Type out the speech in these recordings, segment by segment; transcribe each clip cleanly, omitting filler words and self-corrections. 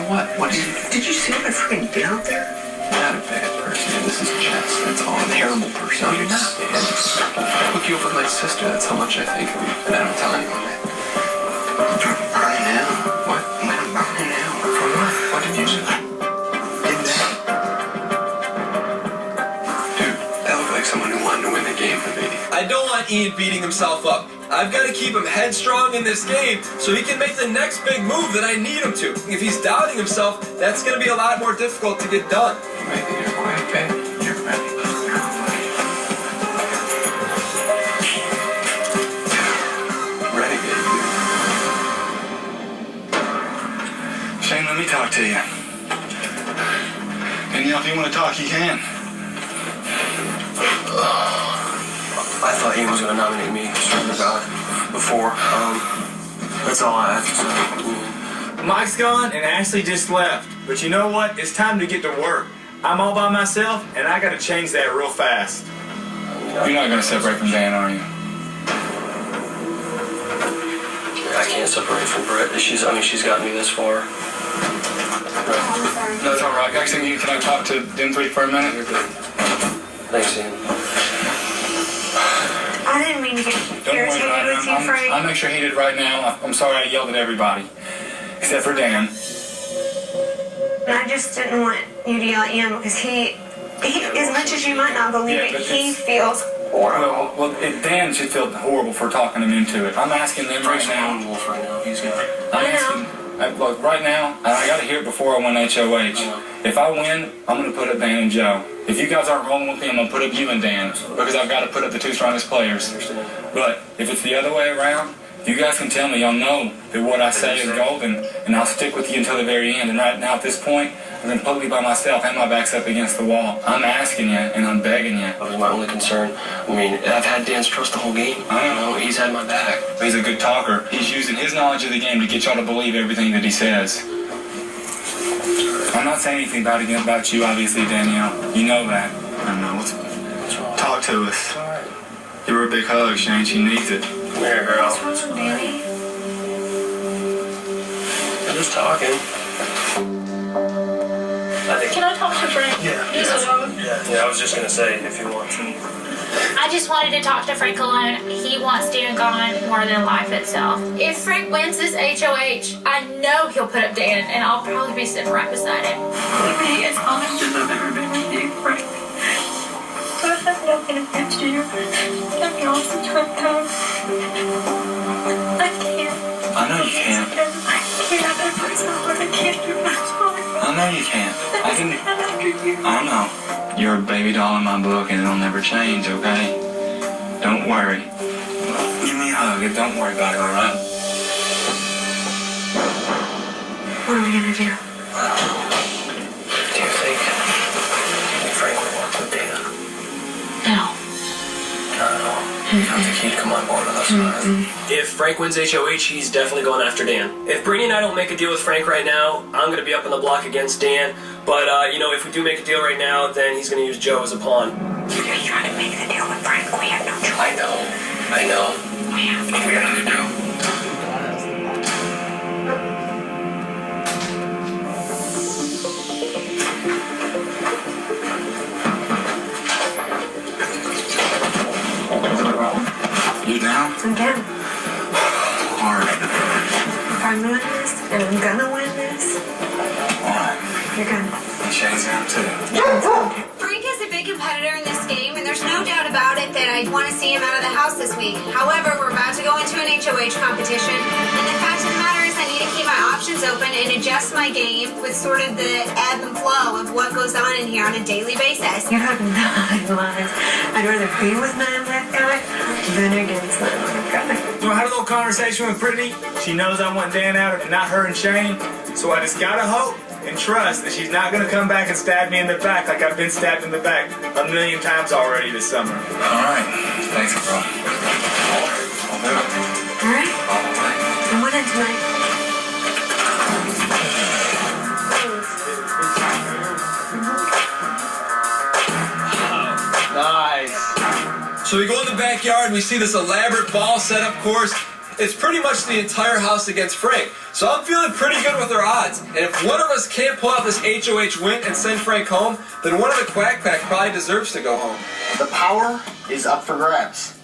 what? What did you do? Did you see what I freaking did out there? I'm not a bad person. This is chess. That's all. I'm a terrible person. No, you're not, man. I hook you up with my sister. That's how much I think of you. And I don't tell anyone that. Right now. What? Right now. For what? What did you do? Did that? Dude, that looked like someone who wanted to win the game for me. I don't want Ian beating himself up. I've got to keep him headstrong in this game so he can make the next big move that I need him to. If he's doubting himself, that's going to be a lot more difficult to get done. You made it. You're quiet, babe. You're ready. Ready, baby. Shane, let me talk to you. And if you want to talk, you can. I thought Ian was going to nominate me for God before. That's all I have to say. Mike's gone and Ashley just left. But you know what? It's time to get to work. I'm all by myself and I got to change that real fast. You're not going to separate from Dan, are you? I can't separate from Brett. She's gotten me this far. No, it's all right. Actually, can I talk to them three for a minute? You're good. Thanks, Ian. I didn't mean to get Don't worry irritated about with it. you, Frank. I'm extra heated right now. I'm sorry I yelled at everybody. Except for Dan. I just didn't want you to yell at him because he as much as you might not believe Yeah, it, but he it's- feels horrible. Well, Dan should feel horrible for talking him into it. I'm asking them right Frank's a now. lone wolf right now. He's got. I'm I know. asking. Look, right now, and I got to hear it before I win HOH. If I win, I'm going to put up Dan and Joe. If you guys aren't rolling with me, I'm going to put up you and Dan because I've got to put up the two strongest players. But if it's the other way around, you guys can tell me. Y'all know that what I say is golden, and I'll stick with you until the very end. And right now, at this point, I'm completely by myself and my back's up against the wall. I'm asking you, and I'm begging you. That was my only concern. I mean, I've had Dan's trust the whole game. I know. He's had my back. He's a good talker. He's using his knowledge of the game to get y'all to believe everything that he says. I'm not saying anything about you, obviously, Danielle. You know that. I know. Talk to us. Give her a big hug, Shane. She needs it. Come here, girl. What's wrong, Danny? I'm just talking. Can I talk to Frank? Just alone? Yeah, I was just gonna say if you want to. I just wanted to talk to Frank alone. He wants Dan gone more than life itself. If Frank wins this HOH, I know he'll put up Dan, and I'll probably be sitting right beside him. Me as honest as I've ever been with you, Frank. So it has nothing against you. I've lost the time. I can't. I know you can't. I can't. I never thought I can't do myself. I know you can't. I know. You're a baby doll in my book, and it'll never change, okay? Don't worry. Give me a hug. Don't worry about it, all right? What are we gonna do? Do you think Frank would want to Dan? No. Not at all. I don't think he'd come on board with us. If Frank wins HOH, he's definitely going after Dan. If Brady and I don't make a deal with Frank right now, I'm going to be up on the block against Dan. But, if we do make a deal right now, then he's going to use Joe as a pawn. You're gonna try to make the deal with Frank. We have no choice. I know. We have What are we going to do? You down? I'm down. Hard. If I win this, and I'm gonna win this, All right. you're gonna. And Shane's down, too. Frank is a big competitor in this game, and there's no doubt about it that I want to see him out of the house this week. However, we're about to go into an HOH competition, and the fact of the matter is I need to keep my options open and adjust my game with sort of the ebb and flow of what goes on in here on a daily basis. You have 9 lives. I'd rather be with my left guy than against my left guy. So I had a little conversation with Brittany. She knows I want Dan out and not her and Shane. So I just gotta hope and trust that she's not gonna come back and stab me in the back like I've been stabbed in the back 1,000,000 times already this summer. All right. Thanks, bro. I'll do it. All right? All the way. I'm winning tonight. Nice. So we go in the backyard and we see this elaborate ball setup course. it's pretty much the entire house against Frank. So I'm feeling pretty good with our odds. And if one of us can't pull out this HOH win and send Frank home, then one of the Quack Pack probably deserves to go home. The power is up for grabs.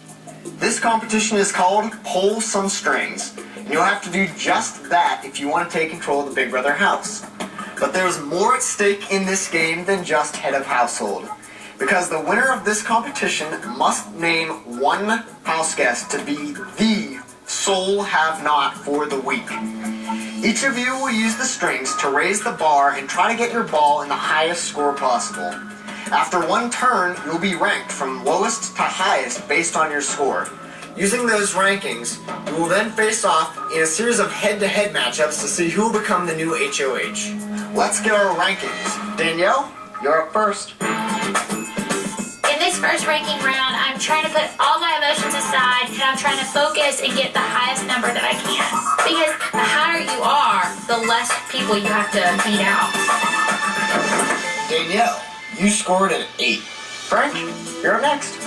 This competition is called Pull Some Strings, and you'll have to do just that if you want to take control of the Big Brother house. But there's more at stake in this game than just head of household, because the winner of this competition must name one house guest to be the sole have-not for the week. Each of you will use the strings to raise the bar and try to get your ball in the highest score possible. After one turn, you'll be ranked from lowest to highest based on your score. Using those rankings, you will then face off in a series of head-to-head matchups to see who will become the new HOH. Let's get our rankings. Danielle, you're up first. In this first ranking round, I'm trying to put all my emotions aside and I'm trying to focus and get the highest number that I can. Because the higher you are, the less people you have to beat out. Danielle, you scored an 8. Frank, you're up next.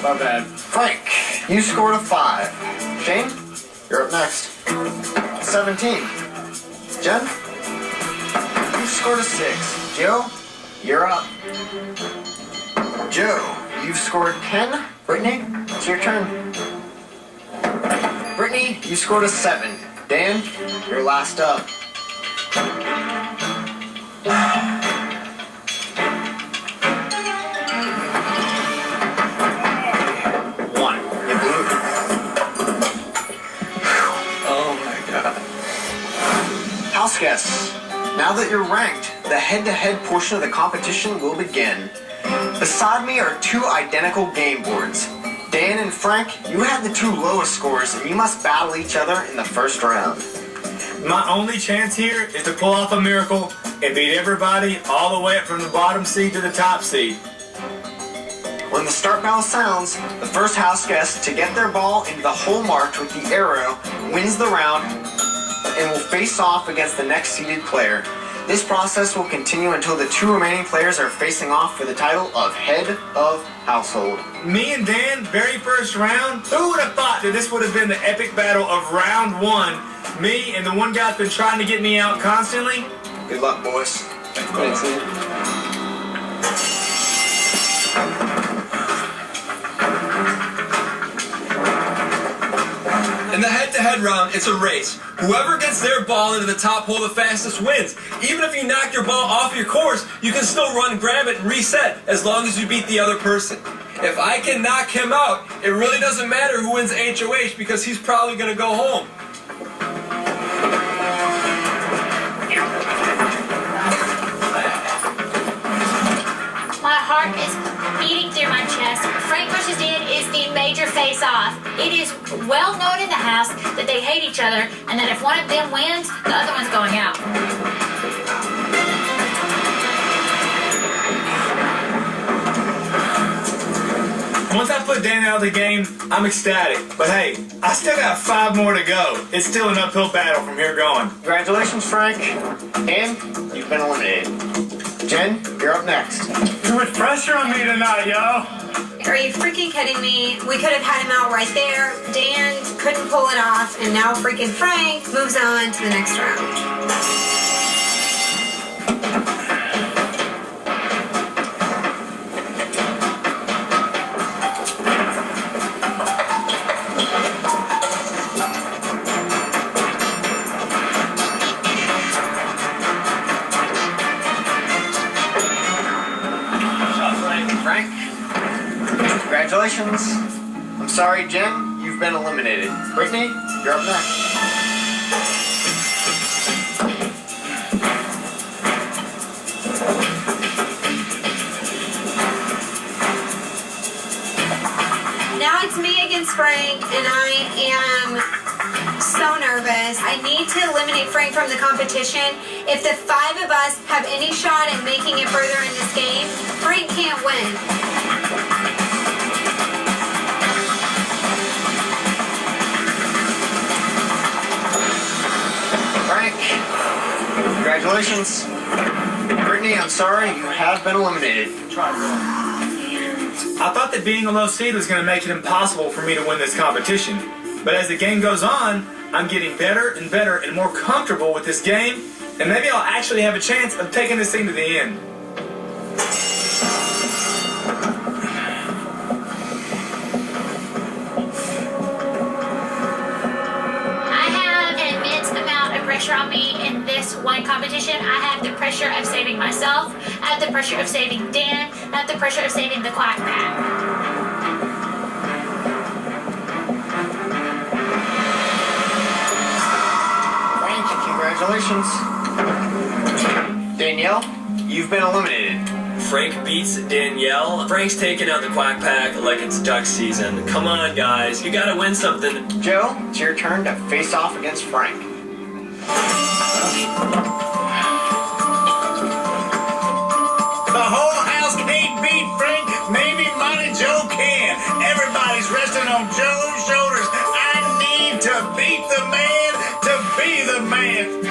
My bad. Frank, you scored a 5. Shane, you're up next. 17. Jen, you scored a 6. Joe, you're up. Joe, you've scored 10. Brittany, it's your turn. Brittany, you scored a 7. Dan, you're last up. House guests, now that you're ranked, the head-to-head portion of the competition will begin. Beside me are 2 identical game boards. Dan and Frank, you had the 2 lowest scores, and you must battle each other in the first round. My only chance here is to pull off a miracle and beat everybody all the way up from the bottom seed to the top seed. When the start bell sounds, the first house guest to get their ball into the hole marked with the arrow wins the round and will face off against the next seeded player. This process will continue until the 2 remaining players are facing off for the title of Head of Household. Me and Dan, very first round, who would have thought that this would have been the epic battle of round 1? Me and the one guy's been trying to get me out constantly. Good luck, boys. Thanks, In the head-to-head round, it's a race. Whoever gets their ball into the top hole the fastest wins. Even if you knock your ball off your course, you can still run, grab it, and reset as long as you beat the other person. If I can knock him out, it really doesn't matter who wins HOH because he's probably going to go home. My heart is beating through my chest. Frank versus Dan is the major face-off. It is well known in the house that they hate each other and that if one of them wins, the other one's going out. Once I put Dan out of the game, I'm ecstatic. But hey, I still got 5 more to go. It's still an uphill battle from here going. Congratulations, Frank. And you've been eliminated. Jen, you're up next. Too much pressure on me tonight, yo. Are you freaking kidding me? We could have had him out right there. Dan couldn't pull it off, and now freaking Frank moves on to the next round. Frank, congratulations. I'm sorry, Jen, you've been eliminated. Brittany, you're up next. Now it's me against Frank, and I am so nervous. I need to eliminate Frank from the competition. If the 5 of us have any shot at making it further in this game, Frank can't win. Frank, congratulations. Brittany, I'm sorry, you have been eliminated. I I thought that being a low seed was going to make it impossible for me to win this competition. But as the game goes on, I'm getting better and better and more comfortable with this game, and maybe I'll actually have a chance of taking this thing to the end. Pressure on me in this one competition. I have the pressure of saving myself. I have the pressure of saving Dan. I have the pressure of saving the Quack Pack. Frank, congratulations. Danielle, you've been eliminated. Frank beats Danielle. Frank's taking out the Quack Pack like it's duck season. Come on, guys. You gotta win something. Joe, it's your turn to face off against Frank. The whole house can't beat Frank. Maybe Mighty Joe can. Everybody's resting on Joe's shoulders. I need to beat the man to be the man.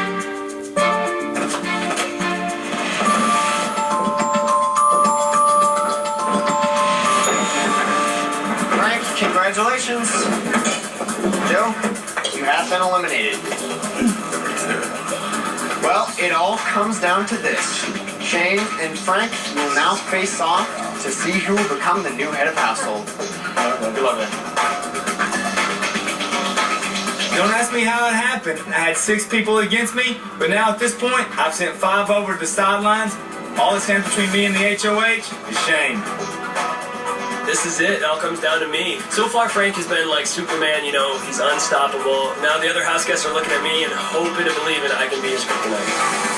Frank, congratulations. Joe, you have been eliminated. Well, it all comes down to this. Shane and Frank will now face off to see who will become the new head of household. Good luck, man. Don't ask me how it happened. I had 6 people against me, but now at this point, I've sent 5 over to the sidelines. All that stands between me and the HOH is Shane. This is it. It all comes down to me. So far, Frank has been like Superman, you know, he's unstoppable. Now the other house guests are looking at me and hoping and believing I can be his kryptonite.